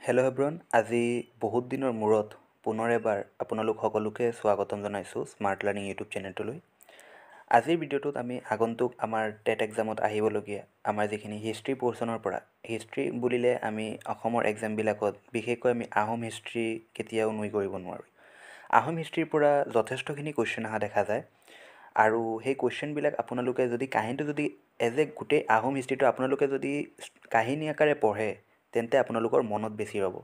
Hello' এভ্ৰন, আজি বহুত দিনৰ মূৰত পুনৰ এবাৰ আপোনালোক সকলোকে স্বাগতম জনাইছোঁ স্মাৰ্ট লাৰ্ণিং ইউটিউব চেনেলটোলৈ। আজিৰ ভিডিঅ'টোত আমি আগন্তুক আমাৰ টেট এক্সামত আহিবলগীয়া আমাৰ যিখিনি হিষ্ট্ৰী পৰ্চনৰ পৰা, হিষ্ট্ৰী বুলিলে আমি অসমৰ এক্সামবিলাকত বিশেষকৈ আমি আহোম হিষ্ট্ৰী কেতিয়াও নুই কৰিব নোৱাৰোঁ। আহোম হিষ্ট্ৰীৰ পৰা যথেষ্টখিনি কুৱেশ্যন অহা দেখা যায় আৰু সেই কুৱেশ্যনবিলাক আপোনালোকে যদি কাহিনীটো যদি গোটেই আহোম হিষ্ট্ৰীটো আপোনালোকে যদি কাহিনী আকাৰে পঢ়ে তেন্তে আপোনালোকৰ মনত বেছি ৰ'ব।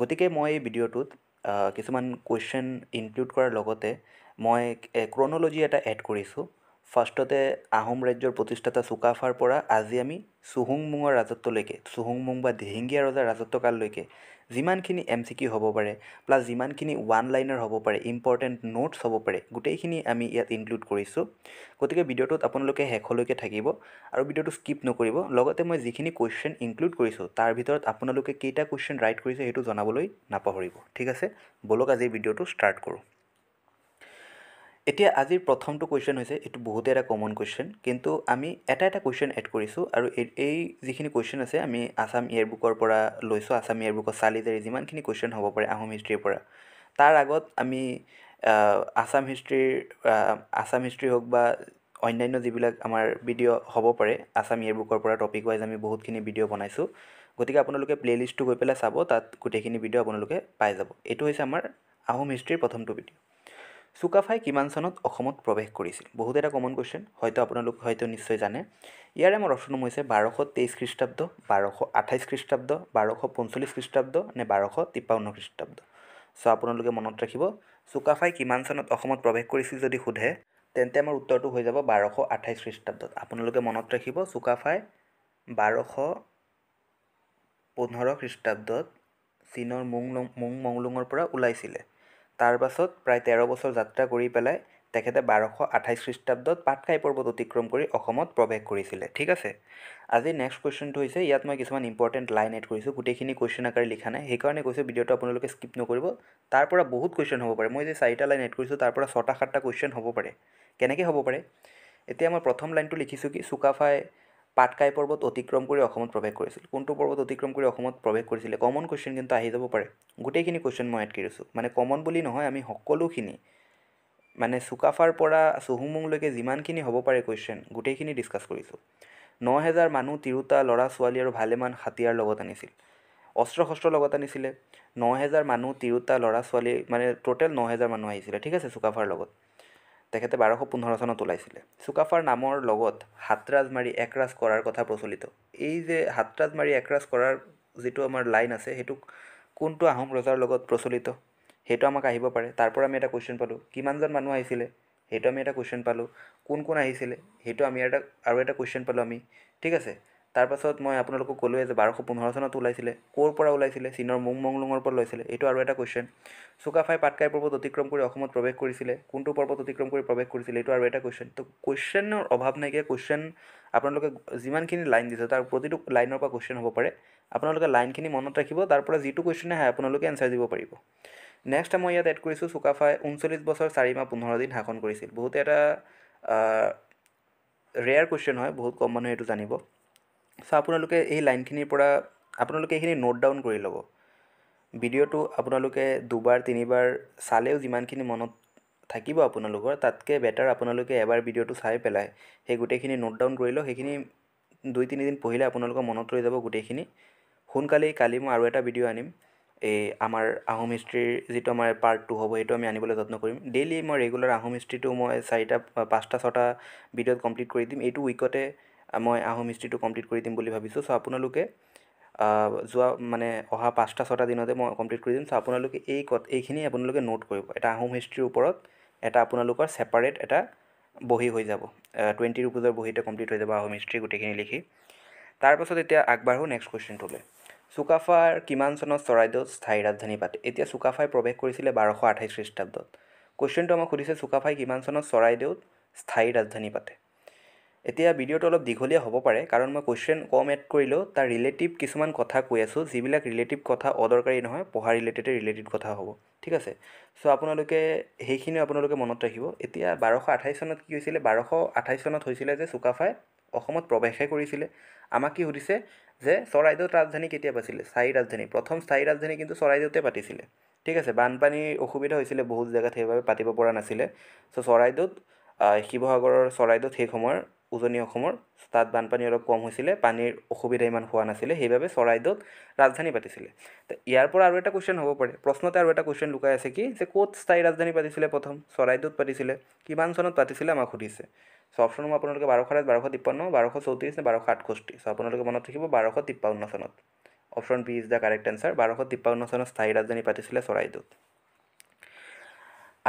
গতিকে মই এই ভিডিঅ'টোত কিছুমান কুৱেশ্যন ইনক্লুড কৰাৰ লগতে মই ক্ৰন'লজি এটা এড কৰিছোঁ। ফাৰ্ষ্টতে আহোম ৰাজ্যৰ প্ৰতিষ্ঠাতা চুকাফাৰ পৰা আজি আমি চুহুংমুঙৰ ৰাজত্বলৈকে, চুহুংমুং বা দিহিঙীয়া ৰজাৰ ৰাজত্বকাললৈকে যিমানখিনি MCQ হ'ব পাৰে প্লাছ যিমানখিনি ওৱান লাইনাৰ হ'ব পাৰে, ইম্পৰ্টেণ্ট নোটছ হ'ব পাৰে, গোটেইখিনি আমি ইয়াত ইনক্লুড কৰিছোঁ। গতিকে ভিডিঅ'টোত আপোনালোকে শেষলৈকে থাকিব আৰু ভিডিঅ'টো স্কিপ নকৰিব। লগতে মই যিখিনি কুৱেশ্যন ইনক্লুড কৰিছোঁ তাৰ ভিতৰত আপোনালোকে কেইটা কুৱেশ্যন ৰাইট কৰিছে সেইটো জনাবলৈ নাপাহৰিব। ঠিক আছে, ব'লক আজিৰ ভিডিঅ'টো ষ্টাৰ্ট কৰোঁ। এতিয়া আজিৰ প্ৰথমটো কুৱেশ্যন হৈছে, এইটো বহুতে এটা কমন কুৱেশ্যন, কিন্তু আমি এটা কুৱেশ্যন এড কৰিছোঁ আৰু এই যিখিনি কুৱেশ্যন আছে আমি আছাম ইয়েৰ বুকৰ পৰা লৈছোঁ। আছাম ইয়েৰ বুকত চালি জাৰি যিমানখিনি কুৱেশ্যন হ'ব পাৰে আহোম হিষ্ট্ৰীৰ পৰা, তাৰ আগত আমি আছাম হিষ্ট্ৰী হওক বা অন্যান্য যিবিলাক আমাৰ ভিডিঅ' হ'ব পাৰে আছাম ইয়েৰ বুকৰ পৰা টপিক ৱাইজ আমি বহুতখিনি ভিডিঅ' বনাইছোঁ। গতিকে আপোনালোকে প্লে'লিষ্টটো গৈ পেলাই চাব, তাত গোটেইখিনি ভিডিঅ' আপোনালোকে পাই যাব। এইটো হৈছে আমাৰ আহোম হিষ্ট্ৰীৰ প্ৰথমটো ভিডিঅ'। চুকাফাই কিমান চনত অসমত প্ৰৱেশ কৰিছিল? বহুত এটা কমন কুৱেশ্যন, আপোনালোক নিশ্চয় জানে। ইয়াৰে আমাৰ অপশ্যন হৈছে 1223 খ্ৰীষ্টাব্দ, 1228 খ্ৰীষ্টাব্দ, 1245 খ্ৰীষ্টাব্দ নে 1253 খ্ৰীষ্টাব্দ। চ' আপোনালোকে মনত ৰাখিব, চুকাফাই কিমান চনত অসমত প্ৰৱেশ কৰিছিল যদি সোধে তেন্তে আমাৰ উত্তৰটো হৈ যাব 1228 খ্ৰীষ্টাব্দত। আপোনালোকে মনত ৰাখিব, চুকাফাই 1215 খ্ৰীষ্টাব্দত চীনৰ মুংমংলুঙৰ পৰা ওলাইছিলে। তাৰ পাছত প্ৰায় 13 বছৰ যাত্ৰা কৰি পেলাই তেখেতে 1228 খ্ৰীষ্টাব্দত পাটকাই পৰ্বত অতিক্ৰম কৰি অসমত প্ৰৱেশ কৰিছিলে। ঠিক আছে, আজি নেক্সট কুৱেশ্যনটো হৈছে, ইয়াত মই কিছুমান ইম্পৰ্টেণ্ট লাইন এড কৰিছোঁ, গোটেইখিনি কুৱেশ্যন আকাৰে লিখা নাই, সেইকাৰণে কৈছোঁ ভিডিঅ'টো আপোনালোকে স্কিপ নকৰিব। তাৰ পৰা বহুত কুৱেশ্যন হ'ব পাৰে, মই যে 4টা লাইন এড কৰিছোঁ তাৰ পৰা 6টা-7টা কুৱেশ্যন হ'ব পাৰে। কেনেকৈ হ'ব পাৰে? এতিয়া মই প্ৰথম লাইনটো লিখিছোঁ কি, চুকাফাই পাটকাই পৰ্বত অতিক্ৰম কৰি অসমত প্ৰৱেশ কৰিছিল। কোনটো পৰ্বত অতিক্ৰম কৰি অসমত প্ৰৱেশ কৰিছিলে? কমন কুৱেশ্যন কিন্তু আহি যাব পাৰে। গোটেইখিনি কুৱেশ্যন মই এড কৰিছোঁ, মানে কমন বুলি নহয়, আমি সকলোখিনি মানে চুকাফাৰ পৰা চুহুংমুংলৈকে যিমানখিনি হ'ব পাৰে কুৱেশ্যন গোটেইখিনি ডিছকাছ কৰিছোঁ। 9000 মানুহ, তিৰোতা, ল'ৰা ছোৱালী আৰু ভালেমান হাতীয়াৰ লগত আনিছিল। অস্ত্ৰ শস্ত্ৰ লগত আনিছিলে। 9000 মানুহ, তিৰোতা, ল'ৰা ছোৱালী, মানে টোটেল 9000 মানুহ আহিছিলে। ঠিক আছে, চুকাফাৰ লগত তেখেতে 1215 চনত ওলাইছিলে। চুকাফাৰ নামৰ লগত হাতৰাজ মাৰি একৰাজ কৰাৰ কথা প্ৰচলিত। এই যে হাতৰাজ মাৰি একৰাজ কৰাৰ যিটো আমাৰ লাইন আছে, সেইটো কোনটো আহোম ৰজাৰ লগত প্ৰচলিত সেইটো আমাক আহিব পাৰে। তাৰ পৰা আমি এটা কুৱেশ্যন পালোঁ। কিমানজন মানুহ আহিছিলে সেইটো আমি এটা কুৱেশ্যন পালোঁ। কোন কোন আহিছিলে সেইটো আমি আৰু এটা কুৱেশ্যন পালোঁ আমি। ঠিক আছে, তাৰপাছত মই আপোনালোকক ক'লোৱে যে 1215 চনত ওলাইছিলে। ক'ৰ পৰা ওলাইছিলে? চীনৰ মুংমংলুঙৰ পৰা ওলাইছিলে, এইটো আৰু এটা কুৱেশ্যন। চুকাফাই পাটকাই পৰ্বত অতিক্ৰম কৰি অসমত প্ৰৱেশ কৰিছিলে। কোনটো পৰ্বত অতিক্ৰম কৰি প্ৰৱেশ কৰিছিলে? এইটো আৰু এটা কুৱেশ্যন। তো কুৱেশ্যনৰ অভাৱ নাইকিয়া, কুৱেশ্যন আপোনালোকে যিমানখিনি লাইন দিছে তাৰ প্ৰতিটো লাইনৰ পৰা কুৱেশ্যন হ'ব পাৰে। আপোনালোকে লাইনখিনি মনত ৰাখিব, তাৰ পৰা যিটো কুৱেশ্যন আহে আপোনালোকে এনচাৰ দিব পাৰিব। নেক্সট মই ইয়াত এড কৰিছোঁ, চুকাফাই 39 বছৰ 4 মাহ 15 দিন শাসন কৰিছিল। বহুতে এটা ৰেয়াৰ কুৱেশ্যন হয়, বহুত কম মানুহে এইটো জানিব। চ' আপোনালোকে এই লাইনখিনিৰ পৰা আপোনালোকে এইখিনি নোট ডাউন কৰি ল'ব। ভিডিঅ'টো আপোনালোকে 2বাৰ 3বাৰ চালেও যিমানখিনি মনত থাকিব আপোনালোকৰ, তাতকৈ বেটাৰ আপোনালোকে এবাৰ ভিডিঅ'টো চাই পেলাই সেই গোটেইখিনি নোট ডাউন কৰি লওক। সেইখিনি 2-3 দিন পঢ়িলে আপোনালোকৰ মনত ৰৈ যাব গোটেইখিনি। সোনকালেই কালি মই আৰু এটা ভিডিঅ' আনিম, এই আমাৰ আহোম হিষ্ট্ৰীৰ যিটো আমাৰ পাৰ্ট 2 হ'ব সেইটো আমি আনিবলৈ যত্ন কৰিম। ডেইলি মই ৰেগুলাৰ আহোম হিষ্ট্ৰীটো মই 5টা-6টা ভিডিঅ'ত কমপ্লিট কৰি দিম। এইটো উইকতে মই আহোম হিষ্ট্ৰীটো কমপ্লিট কৰি দিম বুলি ভাবিছোঁ। চ' আপোনালোকে অহা 5টা-6টা দিনতে মই কমপ্লিট কৰি দিম। চ' আপোনালোকে এইখিনি আপোনালোকে নোট কৰিব। এটা আহোম হিষ্ট্ৰীৰ ওপৰত এটা আপোনালোকৰ ছেপাৰেট এটা বহি হৈ যাব। 20 ৰুপিজৰ বহিতে কমপ্লিট হৈ যাব আহোম হিষ্ট্ৰী গোটেইখিনি লিখি। তাৰপাছত এতিয়া আগবাঢ়োঁ নেক্সট কুৱেশ্যনটোলৈ। চুকাফাৰ কিমান চনত চৰাইদেউত স্থায়ী ৰাজধানী পাতে? এতিয়া চুকাফাই প্ৰৱেশ কৰিছিলে 1228 খ্ৰীষ্টাব্দত। কুৱেশ্যনটো আমাক সুধিছে চুকাফাই কিমান চনত চৰাইদেউত স্থায়ী ৰাজধানী পাতে। এতিয়া ভিডিঅ'টো অলপ দীঘলীয়া হ'ব পাৰে, কাৰণ মই কুৱেশ্যন কম এড কৰিলেও তাৰ ৰিলেটিভ কিছুমান কথা কৈ আছোঁ, যিবিলাক ৰিলেটিভ কথা অদৰকাৰী নহয়, পঢ়া ৰিলেটেড কথা হ'ব। ঠিক আছে, চ' আপোনালোকে সেইখিনিও আপোনালোকে মনত ৰাখিব। এতিয়া 1228 চনত কি হৈছিলে? 1228 চনত হৈছিলে যে চুকাফাই অসমত প্ৰৱেশহে কৰিছিলে আমাক কি সুধিছে যে চৰাইদেউত ৰাজধানী কেতিয়া পাতিছিলে, স্থায়ী ৰাজধানী, প্ৰথম স্থায়ী ৰাজধানী কিন্তু চৰাইদেউতে পাতিছিলে। ঠিক আছে, বানপানীৰ অসুবিধা হৈছিলে বহুত জেগাত, সেইবাবে পাতিব পৰা নাছিলে। চ' চৰাইদেউত শিৱসাগৰৰ চৰাইদেউত সেই সময়ৰ উজনি অসমৰ তাত বানপানী অলপ কম হৈছিলে, পানীৰ অসুবিধা ইমান হোৱা নাছিলে, সেইবাবে চৰাইদেউত ৰাজধানী পাতিছিলে। তো ইয়াৰ পৰা আৰু এটা কুৱেশ্যন হ'ব পাৰে, প্ৰশ্নতে আৰু এটা কুৱেশ্যন লুকাই আছে কি, যে ক'ত স্থায়ী ৰাজধানী পাতিছিলে প্ৰথম, চৰাইদেউত পাতিছিলে, কিমান চনত পাতিছিলে আমাক সুধিছে। চ' অপশ্যনসমূহ আপোনালোকে 1253, 1234 নে 1268। চ' আপোনালোকে মনত ৰাখিব 1253 চনত। Option B is the correct answer. 1253 চনত স্থায়ী ৰাজধানী পাতিছিলে চৰাইদেউত।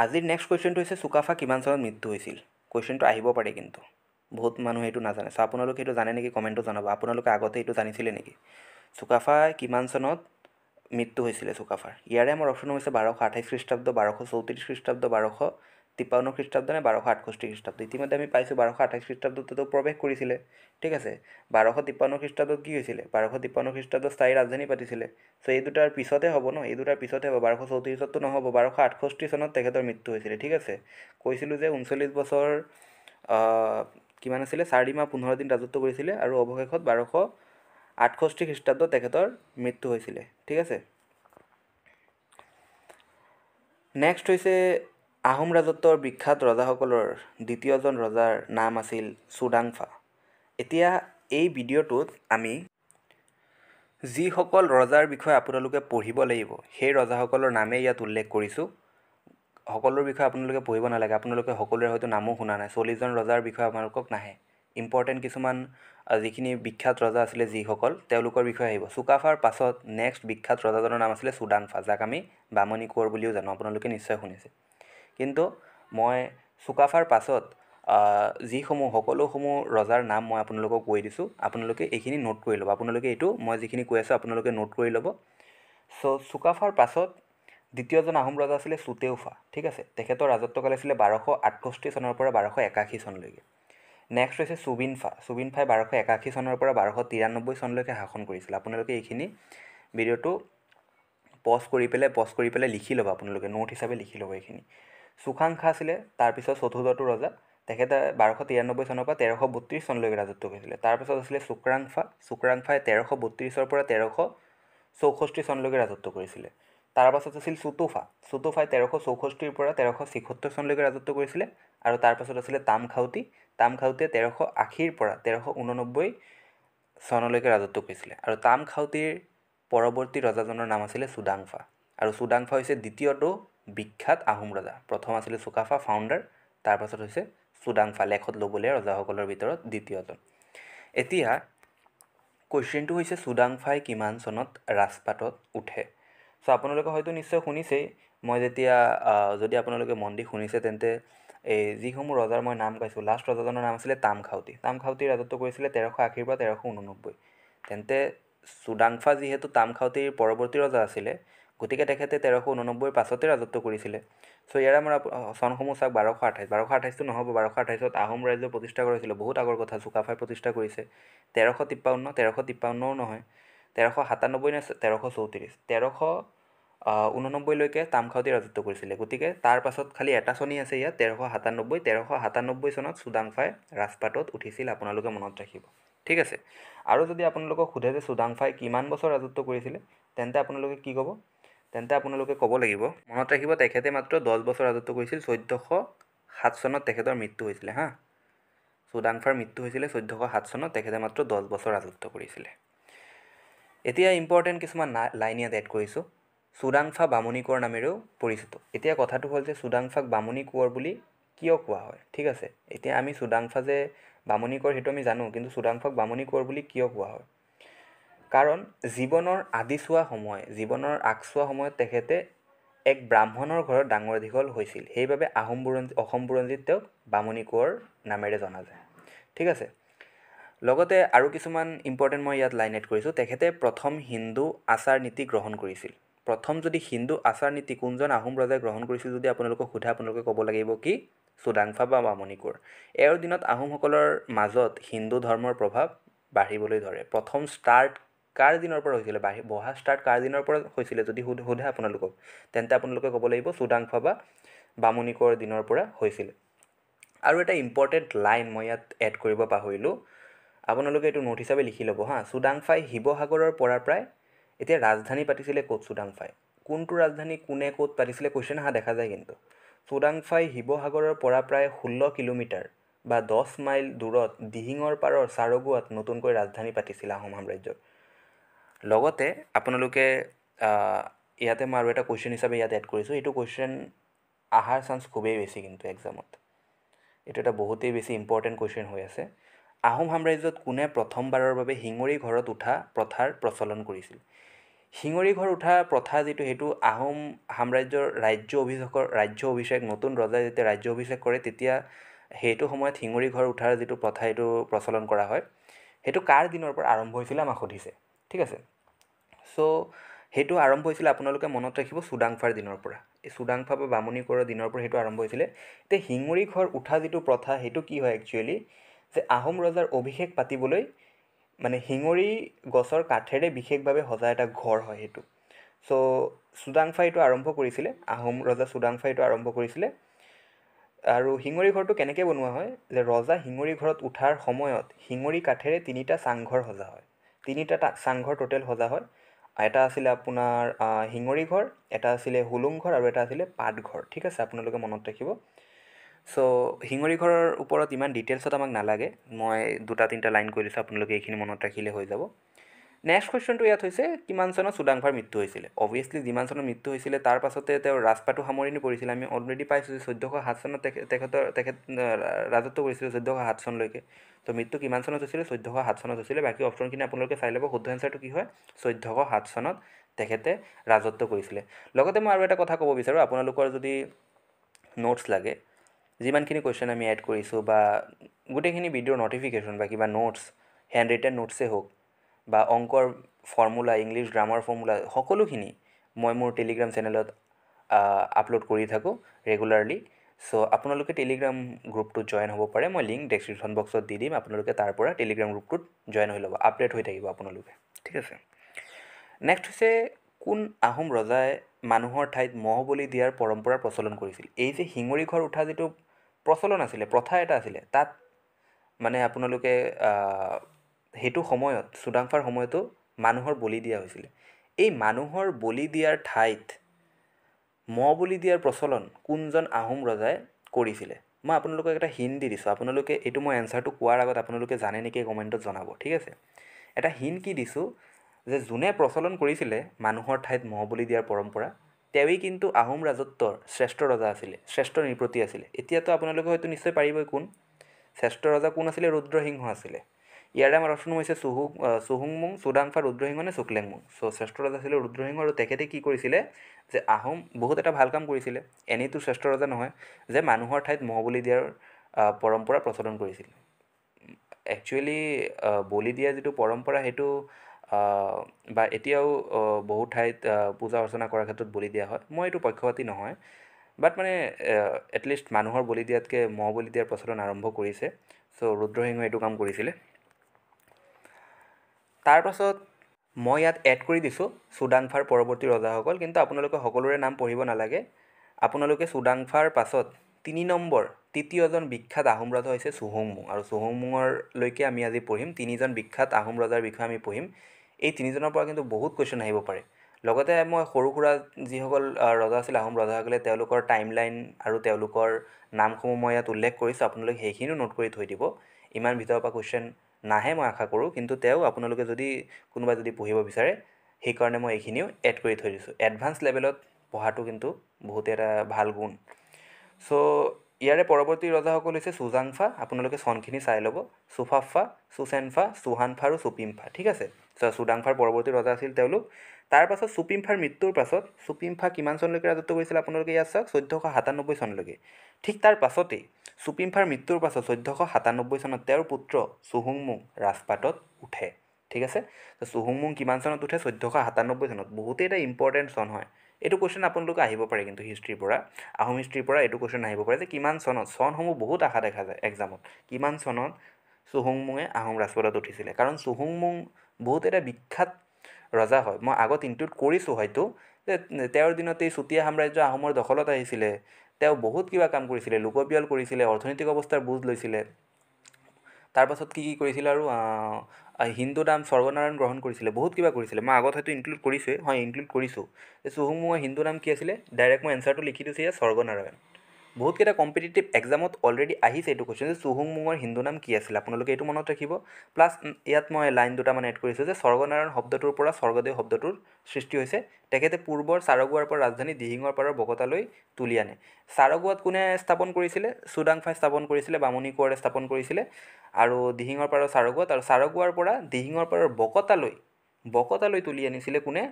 আজিৰ নেক্সট কুৱেশ্যনটো হৈছে চুকাফা কিমান চনত মৃত্যু হৈছিল। কুৱেশ্যনটো আহিব পাৰে কিন্তু বহুত মানুহে এইটো নাজানে। চ' আপোনালোকে এইটো জানে নেকি কমেণ্টত জনাব, আপোনালোকে আগতে এইটো জানিছিলে নেকি। চুকাফা কিমান চনত মৃত্যু হৈছিলে চুকাফাৰ। ইয়াৰে আমাৰ অপশ্যন হৈছে 1228 খ্ৰীষ্টাব্দ, 1234 খ্ৰীষ্টাব্দ, 1253 খ্ৰীষ্টাব্দ নে 1268 খ্ৰীষ্টাব্দ। ইতিমধ্যে আমি পাইছোঁ 1228 খ্ৰীষ্টাব্দতো প্ৰৱেশ কৰিছিলে। ঠিক আছে, 1253 খ্ৰীষ্টাব্দত কি হৈছিলে, 1253 খ্ৰীষ্টাব্দত স্থায়ী ৰাজধানী পাতিছিলে। চ' এই দুটাৰ পিছতে হ'ব ন, এই দুটাৰ পিছতে হ'ব, 1234তো নহ'ব, 1268 চনত তেখেতৰ মৃত্যু হৈছিলে। ঠিক আছে, কৈছিলোঁ যে 39 বছৰ কিমান আছিলে, 4 মাহ 15 দিন ৰাজত্ব কৰিছিলে আৰু অৱশেষত 1268 খ্ৰীষ্টাব্দত তেখেতৰ মৃত্যু হৈছিলে। ঠিক আছে, নেক্সট হৈছে আহোম ৰাজত্বৰ বিখ্যাত ৰজাসকলৰ দ্বিতীয়জন ৰজাৰ নাম আছিল চুডাংফা। এতিয়া এই ভিডিঅ'টোত আমি যিসকল ৰজাৰ বিষয়ে আপোনালোকে পঢ়িব লাগিব সেই ৰজাসকলৰ নামেই ইয়াত উল্লেখ কৰিছোঁ। সকলোৰ বিষয়ে আপোনালোকে পঢ়িব নালাগে, আপোনালোকে সকলোৰে হয়তো নামো শুনা নাই, 40জন ৰজাৰ বিষয়ে আপোনালোকক নাহে। ইম্পৰ্টেণ্ট কিছুমান যিখিনি বিখ্যাত ৰজা আছিলে যিসকল, তেওঁলোকৰ বিষয়ে আহিব। চুকাফাৰ পাছত নেক্সট বিখ্যাত ৰজাজনৰ নাম আছিলে চুডাংফা, যাক আমি বামনী কোঁৱৰ বুলিও জানো, আপোনালোকে নিশ্চয় শুনিছে। কিন্তু মই চুকাফাৰ পাছত সকলোসমূহ ৰজাৰ নাম মই আপোনালোকক কৈ দিছোঁ, আপোনালোকে এইখিনি নোট কৰি ল'ব। আপোনালোকে এইটো মই যিখিনি কৈ আছোঁ আপোনালোকে নোট কৰি ল'ব। চ' চুকাফাৰ পাছত দ্বিতীয়জন আহোম ৰজা আছিলে চুতেউফা। ঠিক আছে, তেখেতৰ ৰাজত্বকাল আছিলে 1268 চনৰ পৰা 1281 চনলৈকে। নেক্সট হৈছে চুবিনফা। চুবিনফাই 1281 চনৰ পৰা 1293 চনলৈকে শাসন কৰিছিল। আপোনালোকে এইখিনি ভিডিঅ'টো পজ কৰি পেলাই লিখি ল'ব, আপোনালোকে নোট হিচাপে লিখি ল'ব এইখিনি। চুখাংখা আছিলে তাৰপিছত চতুৰ্থটো ৰজা, তেখেতে 1293 চনৰ পৰা 1332 চনলৈকে ৰাজত্ব কৰিছিলে। তাৰপিছত আছিলে চুক্ৰাংফা। চুক্ৰাংফাই 1332 পৰা 1364 চনলৈকে ৰাজত্ব কৰিছিলে। তাৰপাছত আছিল চুতুফা। চুতুফাই 1364 পৰা 1376 চনলৈকে ৰাজত্ব কৰিছিলে। আৰু তাৰপাছত আছিলে তামখাউতি। তামখাউতিয়ে 1380 পৰা 1389 চনলৈকে ৰাজত্ব কৰিছিলে। আৰু তামখাউতিৰ পৰৱৰ্তী ৰজাজনৰ নাম আছিলে চুডাংফা। আৰু চুডাংফা হৈছে দ্বিতীয়টো বিখ্যাত আহোম ৰজা। প্ৰথম আছিলে চুকাফা ফাউণ্ডাৰ, তাৰপাছত হৈছে চুডাংফা, লেখত ল'বলগীয়া ৰজাসকলৰ ভিতৰত দ্বিতীয়জন। এতিয়া কুৱেশ্যনটো হৈছে চুডাংফাই কিমান চনত ৰাজপাটত উঠে। চ' আপোনালোকে হয়তো নিশ্চয় শুনিছেই, মই যেতিয়া যদি আপোনালোকে মন দি শুনিছে তেন্তে এই যিসমূহ ৰজাৰ মই নাম পাইছোঁ, লাষ্ট ৰজাজনৰ নাম আছিলে তামখাউতি। তামখাউতি ৰাজত্ব কৰিছিলে 1380 পৰা 1389। তেন্তে চুডাংফা যিহেতু তামখাউতিৰ পৰৱৰ্তী ৰজা আছিলে, গতিকে তেখেতে 1389 পাছতে ৰাজত্ব কৰিছিলে। চ' ইয়াৰে আমাৰ চনসমূহ চাওক, 1228। 1228টো নহ'ব, 1228ত আহোম ৰাজ্য প্ৰতিষ্ঠা কৰিছিলে, বহুত আগৰ কথা, চুকাফাই প্ৰতিষ্ঠা কৰিছে। 1353, 1353ও নহয়, 1397 নে 1334, 1389লৈকে তামখাউতি ৰাজত্ব কৰিছিলে। গতিকে তাৰ পাছত খালি এটা চনি আছে ইয়াত, 1397। 1397 চনত চুডাংফাই ৰাজপাটত উঠিছিল, আপোনালোকে মনত ৰাখিব। ঠিক আছে, আৰু যদি আপোনালোকক সোধে যে চুডাংফাই কিমান বছৰ ৰাজত্ব কৰিছিলে, তেন্তে আপোনালোকে কি ক'ব, তেন্তে আপোনালোকে ক'ব লাগিব, মনত ৰাখিব তেখেতে মাত্ৰ 10 বছৰ ৰাজত্ব কৰিছিল। 1407 চনত তেখেতৰ মৃত্যু হৈছিলে। চুডাংফাৰ মৃত্যু হৈছিলে 1407 চনত, তেখেতে মাত্ৰ 10 বছৰ ৰাজত্ব কৰিছিলে। এতিয়া ইম্পৰ্টেণ্ট কিছুমান লাইন ইয়াত এড কৰিছোঁ। চুডাংফা বামুণী কোঁৱৰ নামেৰেও পৰিচিত। এতিয়া কথাটো হ'ল যে চুডাংফাক বামুণী কোঁৱৰ বুলি কিয় কোৱা হয়। ঠিক আছে, এতিয়া আমি চুডাংফা যে বামুণী কোঁৱৰ সেইটো আমি জানো, কিন্তু চুডাংফাক বামুণী কোঁৱৰ বুলি কিয় কোৱা হয়, কাৰণ জীৱনৰ আদিছোৱা সময়, জীৱনৰ আগছোৱা সময়ত তেখেতে এক ব্ৰাহ্মণৰ ঘৰত ডাঙৰ দীঘল হৈছিল, সেইবাবে অসম বুৰঞ্জীত তেওঁক বামুণী কোঁৱৰ নামেৰে জনা যায়। ঠিক আছে, লগতে আৰু কিছুমান ইম্পৰ্টেণ্ট মই ইয়াত লাইন এড কৰিছোঁ। তেখেতে প্ৰথম হিন্দু আচাৰ নীতি গ্ৰহণ কৰিছিল। প্ৰথম যদি হিন্দু আচাৰ নীতি কোনজন আহোম ৰজাই গ্ৰহণ কৰিছিল যদি আপোনালোকক সোধে, আপোনালোকে ক'ব লাগিব কি, চুডাংফা বা বামুণী কোঁৱৰ। এওঁৰ দিনত আহোমসকলৰ মাজত হিন্দু ধৰ্মৰ প্ৰভাৱ বাঢ়িবলৈ ধৰে। প্ৰথম ষ্টাৰ্ট কাৰ দিনৰ পৰা হৈছিলে, বহা ষ্টাৰ্ট কাৰ দিনৰ পৰা হৈছিলে যদি সোধে আপোনালোকক, তেন্তে আপোনালোকে ক'ব লাগিব চুডাংফা বা বামুণী কোঁৱৰ দিনৰ পৰা হৈছিলে। আৰু এটা ইম্পৰ্টেণ্ট লাইন মই ইয়াত এড কৰিব পাহৰিলোঁ, আপোনালোকে এইটো নোট হিচাপে লিখি ল'ব হা। চুডাংফাই শিৱসাগৰৰ পৰা প্ৰায়, এতিয়া ৰাজধানী পাতিছিলে ক'ত চুডাংফাই, কোনটো ৰাজধানী কোনে ক'ত পাতিছিলে কুৱেশ্যন অহা দেখা যায় কিন্তু। চুডাংফাই শিৱসাগৰৰ পৰা প্ৰায় 16 কিলোমিটাৰ বা 10 মাইল দূৰত দিহিঙৰ পাৰৰ চাৰগুৱাত নতুনকৈ ৰাজধানী পাতিছিল আহোম সাম্ৰাজ্যৰ। লগতে আপোনালোকে ইয়াতে মই আৰু এটা কুৱেশ্যন হিচাপে ইয়াত এড কৰিছোঁ, এইটো কুৱেশ্যন অহাৰ চান্স খুবেই বেছি কিন্তু এক্সামত। এইটো এটা বহুতেই বেছি ইম্পৰ্টেণ্ট কুৱেশ্যন হৈ আছে। আহোম সাম্ৰাজ্যত কোনে প্ৰথমবাৰৰ বাবে শিঙৰি ঘৰত উঠা প্ৰথাৰ প্ৰচলন কৰিছিল? শিঙৰি ঘৰ উঠা প্ৰথা যিটো, সেইটো আহোম সাম্ৰাজ্যৰ ৰাজ্য অভিষেক নতুন ৰজাই যেতিয়া ৰাজ্য অভিষেক কৰে তেতিয়া সেইটো সময়ত শিঙৰি ঘৰ উঠাৰ যিটো প্ৰথা এইটো প্ৰচলন কৰা হয়। সেইটো কাৰ দিনৰ পৰা আৰম্ভ হৈছিলে আমাক সুধিছে, ঠিক আছে। চ' সেইটো আৰম্ভ হৈছিলে, আপোনালোকে মনত ৰাখিব, চুডাংফাৰ দিনৰ পৰা। এই চুডাংফা বা বামুণী কোঁৱৰৰ দিনৰ পৰা সেইটো আৰম্ভ হৈছিলে। এতিয়া শিঙৰি ঘৰ উঠা যিটো প্ৰথা সেইটো কি হয় একচুৱেলি, যে আহোম ৰজাৰ অভিষেক পাতিবলৈ মানে শিঙৰি গছৰ কাঠেৰে বিশেষভাৱে সজা এটা ঘৰ হয় সেইটো। চ' চুডাংফাই এইটো আৰম্ভ কৰিছিলে, আহোম ৰজা চুডাংফাই এইটো আৰম্ভ কৰিছিলে। আৰু শিঙৰি ঘৰটো কেনেকৈ বনোৱা হয়, যে ৰজা শিঙৰি ঘৰত উঠাৰ সময়ত শিঙৰি কাঠেৰে 3টা চাংঘৰ সজা হয়। 3টা চাংঘৰ টোটেল সজা হয়। এটা আছিলে আপোনাৰ শিঙৰি ঘৰ, এটা আছিলে হুলুং ঘৰ আৰু এটা আছিলে পাটঘৰ, ঠিক আছে, আপোনালোকে মনত ৰাখিব। চ' শিঙৰি ঘৰৰ ওপৰত ইমান ডিটেইলছত আমাক নালাগে, মই 2-3টা লাইন কৈ দিছোঁ, আপোনালোকে এইখিনি মনত ৰাখিলে হৈ যাব। নেক্সট কুৱেশ্যনটো ইয়াত হৈছে, কিমান চনত চুডাংফাৰ মৃত্যু হৈছিলে? অবভিয়াছলি যিমান চনত মৃত্যু হৈছিলে তাৰ পাছতে তেওঁৰ ৰাজপাটো সামৰণি পৰিছিলে। আমি অলৰেডি পাইছোঁ যে 1407 চনত তেখেত ৰাজত্ব কৰিছিলে 1407 চনলৈকে। তো মৃত্যু কিমান চনত হৈছিলে? 1407 চনত হৈছিলে। বাকী অপশ্যনখিনি আপোনালোকে চাই ল'ব, শুদ্ধ এনচাৰটো কি হয়, 1407 চনত তেখেতে ৰাজত্ব কৰিছিলে। লগতে মই আৰু এটা কথা ক'ব বিচাৰোঁ, আপোনালোকৰ যদি নোটছ লাগে, যিমানখিনি কুৱেশ্যন আমি এড কৰিছোঁ বা গোটেইখিনি ভিডিঅ'ৰ ন'টিফিকেশ্যন বা কিবা নোটছ, হেণ্ড ৰিটেন নোটছেই হওক বা অংকৰ ফৰ্মুলা, ইংলিছ গ্ৰামাৰ ফৰ্মুলা, সকলোখিনি মই মোৰ টেলিগ্ৰাম চেনেলত আপলোড কৰি থাকোঁ ৰেগুলাৰলি। চ' আপোনালোকে টেলিগ্ৰাম গ্ৰুপটোত জইন হ'ব পাৰে, মই লিংক ডেছক্ৰিপশ্যন বক্সত দি দিম, আপোনালোকে তাৰ পৰা টেলিগ্ৰাম গ্ৰুপটোত জইন হৈ ল'ব, আপডেট হৈ থাকিব আপোনালোকে, ঠিক আছে। নেক্সট হৈছে, কোন আহোম ৰজাই মানুহৰ ঠাইত মহ বলি দিয়াৰ পৰম্পৰা প্ৰচলন কৰিছিল? এই যে শিঙৰি ঘৰ উঠা যিটো প্ৰচলন আছিলে, প্ৰথা এটা আছিলে, তাত মানে আপোনালোকে সেইটো সময়ত চুডাংফাৰ সময়তো মানুহৰ বলি দিয়া হৈছিলে। এই মানুহৰ বলি দিয়াৰ ঠাইত মহ বলি দিয়াৰ প্ৰচলন কোনজন আহোম ৰজাই কৰিছিলে? মই আপোনালোকক এটা হিণ্ট দি দিছোঁ, আপোনালোকে এইটো মই এনচাৰটো কোৱাৰ আগত আপোনালোকে জানে নেকি কমেণ্টত জনাব, ঠিক আছে। এটা হিণ্ট কি দিছোঁ, যে যোনে প্ৰচলন কৰিছিলে মানুহৰ ঠাইত মহ বলি দিয়াৰ পৰম্পৰা, তেওঁৱেই কিন্তু আহোম ৰাজত্বৰ শ্ৰেষ্ঠ ৰজা আছিলে, শ্ৰেষ্ঠ নৃপতি আছিলে। এতিয়াতো আপোনালোকে হয়তো নিশ্চয় পাৰিবই কোন শ্ৰেষ্ঠ ৰজা কোন আছিলে, ৰুদ্ৰসিংহ আছিলে। ইয়াৰে আমাৰ অপশ্যন হৈছে চুহুংমুং, চুডাংফা, ৰুদ্ৰসিংহ নে চুকলেংমুং। চ' শ্ৰেষ্ঠ ৰজা আছিলে ৰুদ্ৰসিংহ, আৰু তেখেতে কি কৰিছিলে, যে আহোম বহুত এটা ভাল কাম কৰিছিলে, এনেইতো শ্ৰেষ্ঠ ৰজা নহয়, যে মানুহৰ ঠাইত মহ বলি দিয়াৰ পৰম্পৰা প্ৰচলন কৰিছিল। একচুৱেলি বলি দিয়া যিটো পৰম্পৰা সেইটো বা এতিয়াও বহু ঠাইত পূজা অৰ্চনা কৰাৰ ক্ষেত্ৰত বলি দিয়া হয়, মই এইটো পক্ষপাতি নহয়, বাট মানে এটলিষ্ট মানুহৰ বলি দিয়াতকৈ মহ বলি দিয়াৰ প্ৰচলন আৰম্ভ কৰিছে। চ' ৰুদ্ৰসিংহই এইটো কাম কৰিছিলে। তাৰপাছত মই ইয়াত এড কৰি দিছোঁ চুডাংফাৰ পৰৱৰ্তী ৰজাসকল, কিন্তু আপোনালোকে সকলোৰে নাম পঢ়িব নালাগে। আপোনালোকে চুডাংফাৰ পাছত 3 নম্বৰ তৃতীয়জন বিখ্যাত আহোম ৰজা হৈছে চুহুংমুং, আৰু চুহুংমুঙৰলৈকে আমি আজি পঢ়িম। 3জন বিখ্যাত আহোম ৰজাৰ বিষয়ে আমি পঢ়িম। এই 3জনৰ পৰা কিন্তু বহুত কুৱেশ্যন আহিব পাৰে। লগতে মই সৰু সুৰা যিসকল ৰজা আছিল আহোম ৰজাসকলে, তেওঁলোকৰ টাইমলাইন আৰু তেওঁলোকৰ নামসমূহ মই ইয়াত উল্লেখ কৰিছোঁ, আপোনালোকে সেইখিনিও নোট কৰি থৈ দিব। ইমান ভিতৰৰ পৰা কুৱেশ্যন নাহে মই আশা কৰোঁ, কিন্তু আপোনালোকে যদি কোনোবাই যদি পঢ়িব বিচাৰে, সেইকাৰণে মই এইখিনিও এড কৰি থৈ দিছোঁ। এডভান্স লেভেলত পঢ়াটো কিন্তু বহুতেই এটা ভাল গুণ। চ' ইয়াৰে পৰৱৰ্তী ৰজাসকল হৈছে চুজাংফা, আপোনালোকে চনখিনি চাই ল'ব, চুফাফা, চুচেনফা, চুহানফা আৰু চুপিমফা, ঠিক আছে। চ' চুডাংফাৰ পৰৱৰ্তী ৰজা আছিল তেওঁলোক। তাৰপাছত চুপিমফাৰ মৃত্যুৰ পাছত চুপিমফা কিমান চনলৈকে ৰাজত্ব কৰিছিল আপোনালোকে ইয়াত চাওক, 1497 চনলৈকে। ঠিক তাৰ পাছতেই চুপিমফাৰ মৃত্যুৰ পাছত 1497 চনত তেওঁৰ পুত্ৰ চুহুংমুং ৰাজপাটত উঠে, ঠিক আছে। তো চুহুংমুং কিমান চনত উঠে? 1497 চনত। বহুতেই এটা ইম্পৰ্টেণ্ট চন হয়। এইটো কুৱেশ্যন আপোনালোকে আহিব পাৰে কিন্তু হিষ্ট্ৰীৰ পৰা, আহোম হিষ্ট্ৰীৰ পৰা এইটো কুৱেশ্যন আহিব পাৰে যে কিমান চনত, চনসমূহ বহুত আশা দেখা যায় এক্সামত, কিমান চনত চুহুংমুঙে আহোম ৰাজপাটত উঠিছিলে। কাৰণ চুহুংমুং বহুত এটা বিখ্যাত ৰজা হয়। মই আগত ইনক্লুড কৰিছোঁ হয়তো, যে তেওঁৰ দিনত এই চুতীয়া সাম্ৰাজ্য আহোমৰ দখলত আহিছিলে, তেওঁ বহুত কিবা কাম কৰিছিলে, লোকপিয়ল কৰিছিলে, অৰ্থনৈতিক অৱস্থাৰ বুজ লৈছিলে, তাৰপাছত কি কৰিছিলে আৰু হিন্দু নাম স্বৰ্গনাৰায়ণ গ্ৰহণ কৰিছিলে, বহুত কিবা কৰিছিলে। মই আগত হয়তো ইনক্লুড কৰিছোঁৱেই, হয় ইনক্লুড কৰিছোঁ। চুহুংমুঙৰ হিন্দু নাম কি আছিলে? ডাইৰেক্ট মই এনচাৰটো লিখি দিছোঁ ইয়াত, স্বৰ্গনাৰায়ণ। বহুতকেইটা কম্পিটিটিভ এক্সামত অলৰেডি আহিছে এইটো কুৱেশ্যন যে চুহুংমুঙৰ হিন্দু নাম কি আছিল, আপোনালোকে এইটো মনত ৰাখিব। প্লাছ ইয়াত মই লাইন দুটামান এড কৰিছোঁ যে স্বৰ্গনাৰায়ণ শব্দটোৰ পৰা স্বৰ্গদেউ শব্দটোৰ সৃষ্টি হৈছে। তেখেতে পূৰ্বৰ চাৰগুৱাৰ পৰা ৰাজধানী দিহিঙৰ পাৰৰ বকতালৈ তুলি আনে। চাৰগুৱাত কোনে স্থাপন কৰিছিলে? চুডাংফাই স্থাপন কৰিছিলে, বামুণী কোঁৱৰে স্থাপন কৰিছিলে। আৰু দিহিঙৰ পাৰৰ চাৰগুৱাত, আৰু চাৰগুৱাৰ পৰা দিহিঙৰ পাৰৰ বকতালৈ তুলি আনিছিলে কোনে?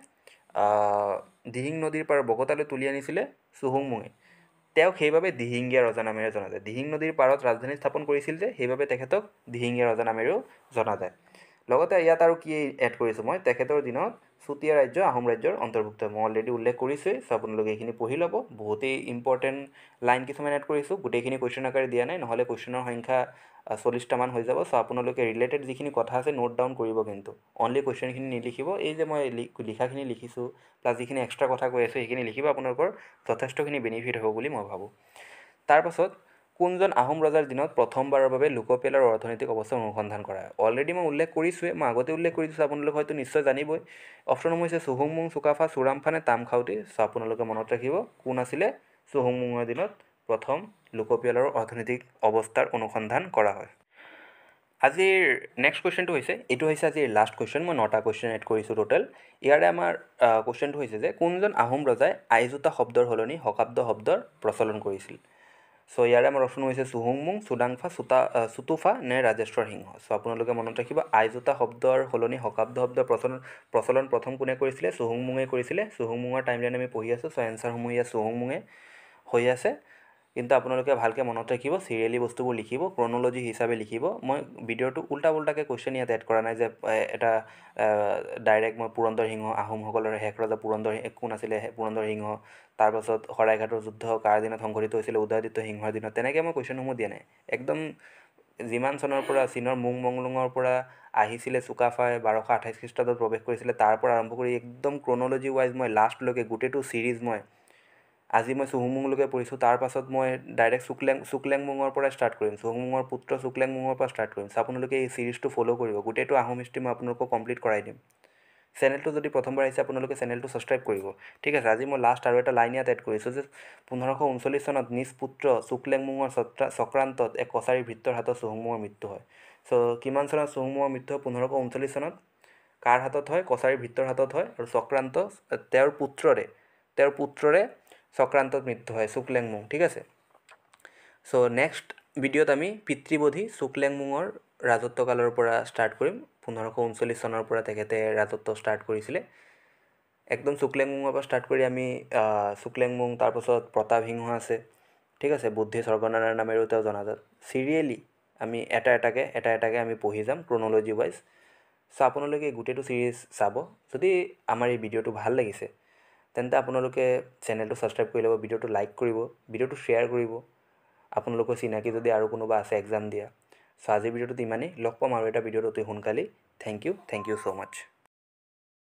দিহিং নদীৰ পাৰৰ বকতালৈ তুলি আনিছিলে চুহুংমুঙে। তেওঁক সেইবাবে দিহিঙীয়া ৰজা নামেৰে জনা যায়। দিহিং নদীৰ পাৰত ৰাজধানী স্থাপন কৰিছিল যে, সেইবাবে তেখেতক দিহিঙীয়া ৰজা নামেৰেও জনা যায়। লগতে ইয়াত আৰু কি এড কৰিছোঁ মই? তেখেতৰ দিনত চুতীয়া ৰাজ্য আহোম ৰাজ্যৰ অন্তৰ্ভুক্ত। মই অলৰেডি উল্লেখ কৰিছোঁৱেই, চ' আপোনালোকে এইখিনি পঢ়ি ল'ব। বহুতেই ইম্পৰ্টেণ্ট লাইন কিছুমান এড কৰিছোঁ, গোটেইখিনি কুৱেশ্যন আকাৰে দিয়া নাই, নহ'লে কুৱেশ্যনৰ সংখ্যা 40টামান হৈ যাব। চ' আপোনালোকে ৰিলেটেড যিখিনি কথা আছে নোট ডাউন কৰিব, কিন্তু অনলি কুৱেশ্যনখিনি নিলিখিব। এই যে মই লিখাখিনি লিখিছোঁ প্লাছ যিখিনি এক্সট্ৰা কথা কৈ আছোঁ সেইখিনি লিখিব, আপোনালোকৰ যথেষ্টখিনি বেনিফিট হ'ব বুলি মই ভাবোঁ। তাৰপাছত কোনজন আহোম ৰজাৰ দিনত প্ৰথমবাৰৰ বাবে লোকপিয়ল আৰু অৰ্থনৈতিক অৱস্থাৰ অনুসন্ধান কৰা হয়? অলৰেডি মই উল্লেখ কৰিছোঁৱেই, মই আগতে উল্লেখ কৰি দিছোঁ, আপোনালোকে হয়তো নিশ্চয় জানিবই। অপশ্যনসমূহ হৈছে চুহুংমুং, চুকাফা, চুৰামফা নে তামখাউতি। চ' আপোনালোকে মনত ৰাখিব কোন আছিলে চুহুংমুঙৰ দিনত প্ৰথম লোকপিয়ল আৰু অৰ্থনৈতিক অৱস্থাৰ অনুসন্ধান কৰা হয়। আজিৰ নেক্সট কুৱেশ্যনটো হৈছে, এইটো হৈছে আজিৰ লাষ্ট কুৱেশ্যন। মই 9টা কুৱেশ্যন এড কৰিছোঁ টোটেল। ইয়াৰে আমাৰ কুৱেশ্যনটো হৈছে যে কোনজন আহোম ৰজাই আইজোতা শব্দৰ সলনি শকাব্দ শব্দৰ প্ৰচলন কৰিছিল? চ' ইয়াৰে আমাৰ অপশ্যন হৈছে চুহুংমুং, চুডাংফা, চুতুফা নে ৰাজেশ্বৰ সিংহ। চ' আপোনালোকে মনত ৰাখিব, আইজোতা শব্দৰ সলনি শকাব্দ শব্দৰ প্ৰচলন প্ৰথম কোনে কৰিছিলে? চুহুংমুঙে কৰিছিলে। চুহুংমুঙৰ টাইমলাইন আমি পঢ়ি আছোঁ, চ' এনচাৰসমূহ ইয়াত চুহুংমুঙে হৈ আছে। কিন্তু আপোনালোকে ভালকৈ মনত ৰাখিব, চিৰিয়েলি বস্তুবোৰ লিখিব, ক্ৰন'লজি হিচাপে লিখিব। মই ভিডিঅ'টো উল্টা পুল্টাকৈ কুৱেশ্যন ইয়াত এড কৰা নাই যে এটা ডাইৰেক্ট মই পুৰন্দৰ সিংহ, আহোমসকলৰ শেষ ৰজা পুৰন্দৰ কোন আছিলে পুৰন্দৰ সিংহ, তাৰপাছত শৰাইঘাটৰ যুদ্ধ কাৰ দিনত সংঘটিত হৈছিলে? উদয়াদিত্য সিংহৰ দিনত। তেনেকৈ মই কুৱেশ্যনসমূহ দিয়া নাই। একদম যিমান চনৰ পৰা চীনৰ মুংমংলুঙৰ পৰা আহিছিলে চুকাফাই 1228 খ্ৰীষ্টাব্দত প্ৰৱেশ কৰিছিলে, তাৰ পৰা আৰম্ভ কৰি একদম ক্ৰন'লজি ৱাইজ মই লাষ্টলৈকে গোটেইটো ছিৰিজ মই আজি মই চুহুংমুঙলৈকে পঢ়িছোঁ। তাৰপাছত মই ডাইৰেক্ট চুকলেংমুঙৰ পৰা ষ্টাৰ্ট কৰিম, চুহুংমুঙৰ পুত্ৰ চুকলেংমুঙৰ পৰা ষ্টাৰ্ট কৰিম। চ' আপোনালোকে এই ছিৰিজটো ফ'ল' কৰিব, গোটেইটো আহোম হিষ্ট্ৰী মই আপোনালোকক কমপ্লিট কৰাই দিম। চেনেলটো যদি প্ৰথমবাৰ আহিছে আপোনালোকে চেনেলটো ছাবস্ক্ৰাইব কৰিব। ঠিক আছে, আজি মই লাষ্ট আৰু এটা লাইন ইয়াত এড কৰিছোঁ যে 1539 চনত নিজ পুত্ৰ চুকলেংমুঙৰ চক্ৰান্তত এক কছাৰীৰ ভৃত্যৰ হাতত চুহুংমুঙৰ মৃত্যু হয়। চ' কিমান চনত চুহুংমুঙৰ মৃত্যু হয়? 1539 চনত। কাৰ হাতত হয়? কছাৰীৰ ভৃত্যৰ হাতত হয়। আৰু চক্ৰান্ত তেওঁৰ পুত্ৰৰে চক্ৰান্তত মৃত্যু হয় চুকলেংমুং। ঠিক আছে, চ' নেক্সট ভিডিঅ'ত আমি পিতৃবধি চুকলেংমুঙৰ ৰাজত্বকালৰ পৰা ষ্টাৰ্ট কৰিম। 1539 চনৰ পৰা তেখেতে ৰাজত্ব ষ্টাৰ্ট কৰিছিলে। একদম চুকলেংমুঙৰ পৰা ষ্টাৰ্ট কৰি আমি চুকলেংমুং, তাৰপাছত প্ৰতাপ সিংহ আছে। ঠিক আছে, বুদ্ধি স্বৰ্গনাৰায়ণ নামেৰেও তেওঁ জনাজাত। চিৰিয়েলি আমি এটা এটাকৈ আমি পঢ়ি যাম ক্ৰন'লজি ৱাইজ। চ' আপোনালোকে গোটেইটো ছিৰিজ চাব। যদি আমাৰ এই ভিডিঅ'টো ভাল লাগিছে তেন্তে আপোনালোকে চেনেলটো ছাবস্ক্ৰাইব কৰি ল'ব, ভিডিঅ'টো লাইক কৰিব, ভিডিঅ'টো শ্বেয়াৰ কৰিব। আপোনালোকৰ চিনাকি যদি আৰু কোনোবা আছে এক্সাম দিয়া। চ' আজিৰ ভিডিঅ'টোত ইমানেই। লগ পাম আৰু এটা ভিডিঅ'ত অতি সোনকালেই। Thank you so' much.